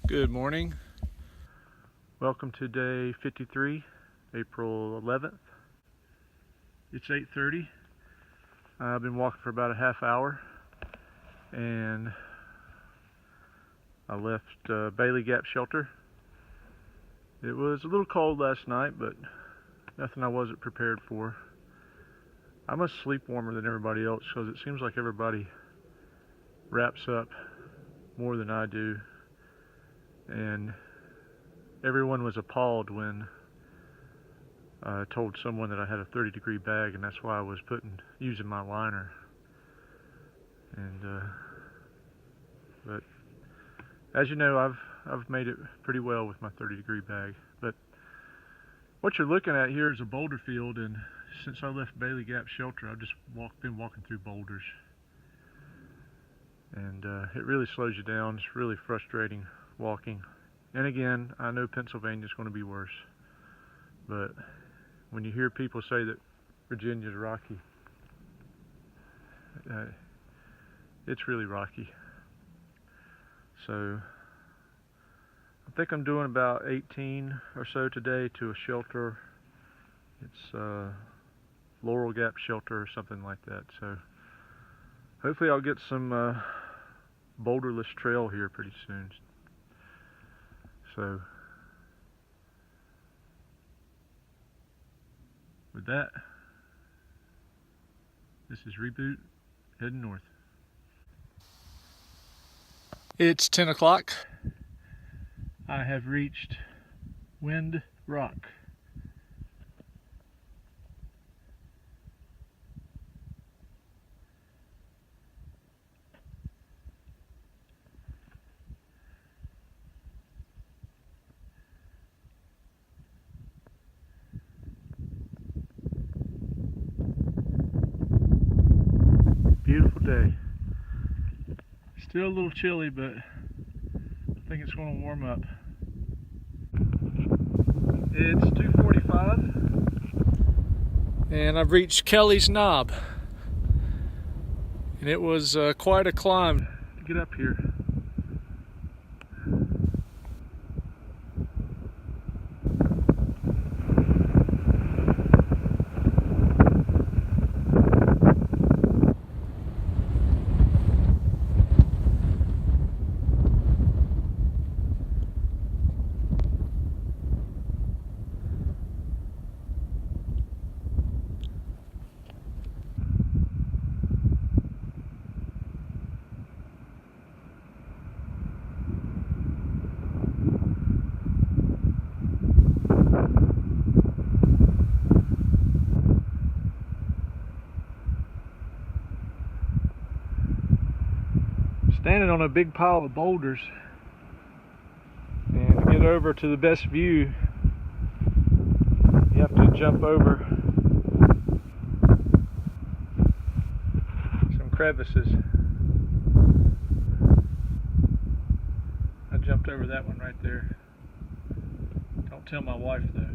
Good morning. Welcome to day 53, April 11th. It's 8:30. I've been walking for about a half hour, and I left Bailey Gap Shelter. It was a little cold last night, but nothing I wasn't prepared for. I must sleep warmer than everybody else because it seems like everybody wraps up more than I do. And everyone was appalled when I told someone that I had a 30-degree bag, and that's why I was using my liner. And but as you know, I've made it pretty well with my 30-degree bag. But what you're looking at here is a boulder field, and since I left Bailey Gap Shelter, I've just been walking through boulders, and it really slows you down. It's really frustrating walking. And again, I know Pennsylvania's going to be worse, but when you hear people say that Virginia's rocky, it's really rocky. So I think I'm doing about 18 or so today to a shelter. It's Laurel Gap Shelter or something like that. So hopefully I'll get some boulderless trail here pretty soon. So with that, this is Reboot, heading north. It's 10 o'clock. I have reached Wind Rock. Beautiful day. Still a little chilly, but I think it's going to warm up. It's 2:45, and I've reached Kelly's Knob, and it was quite a climb to get up here. Standing on a big pile of boulders, and to get over to the best view, you have to jump over some crevices. I jumped over that one right there. Don't tell my wife though.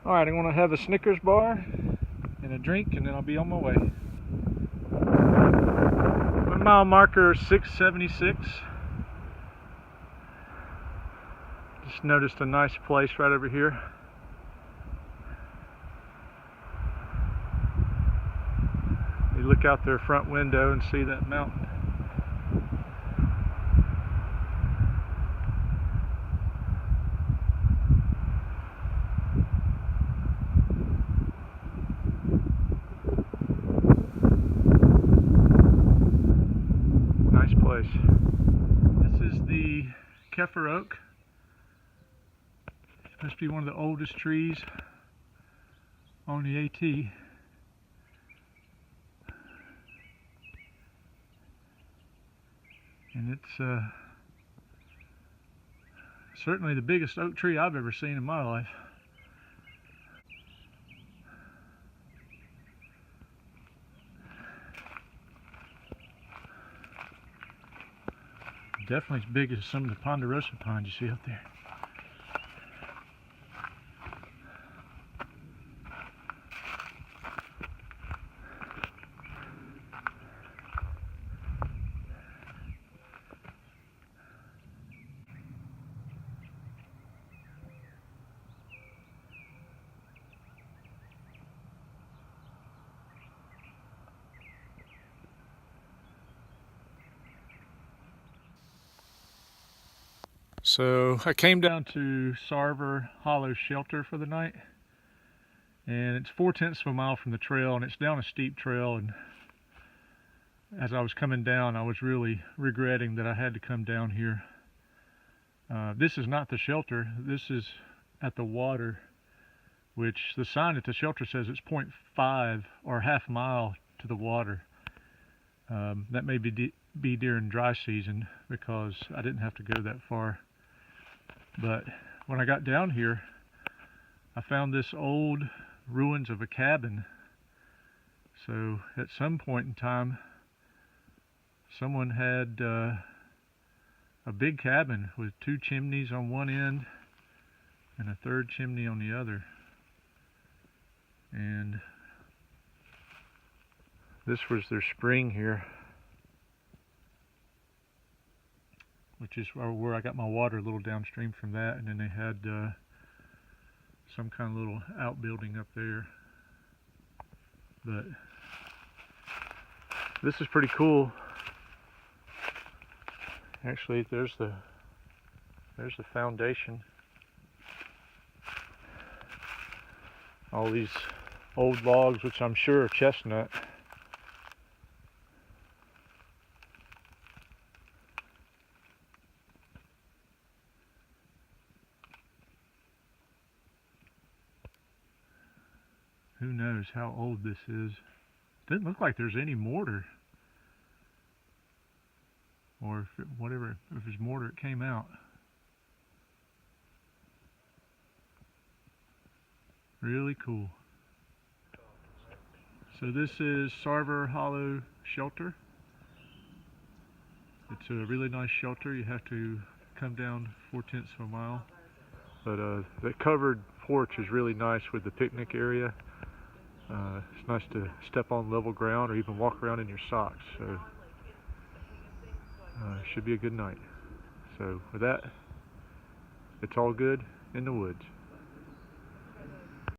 Alright, I'm going to have a Snickers bar and a drink, and then I'll be on my way. My mile marker 676. Just noticed a nice place right over here. You look out their front window and see that mountain. This is the Kefir Oak. It must be one of the oldest trees on the AT. And it's certainly the biggest oak tree I've ever seen in my life. Definitely as big as some of the ponderosa pines you see up there. So I came down to Sarver Hollow Shelter for the night, and it's 4/10 of a mile from the trail, and it's down a steep trail. And as I was coming down, I was really regretting that I had to come down here. This is not the shelter. This is at the water, which the sign at the shelter says it's 0.5 or half mile to the water. That may be during dry season because I didn't have to go that far. But when I got down here, I found this old ruins of a cabin. So at some point in time, someone had a big cabin with 2 chimneys on one end and a 3rd chimney on the other. And this was their spring here, which is where I got my water a little downstream from that. And then they had some kind of little outbuilding up there. But this is pretty cool. Actually, there's the foundation. All these old logs, which I'm sure are chestnut. Who knows how old this is? Doesn't look like there's any mortar. Or if it's mortar, it came out. Really cool. So this is Sarver Hollow Shelter. It's a really nice shelter. You have to come down 4/10 of a mile. But the covered porch is really nice with the picnic area. It's nice to step on level ground or even walk around in your socks. So should be a good night. So with that, it's all good in the woods.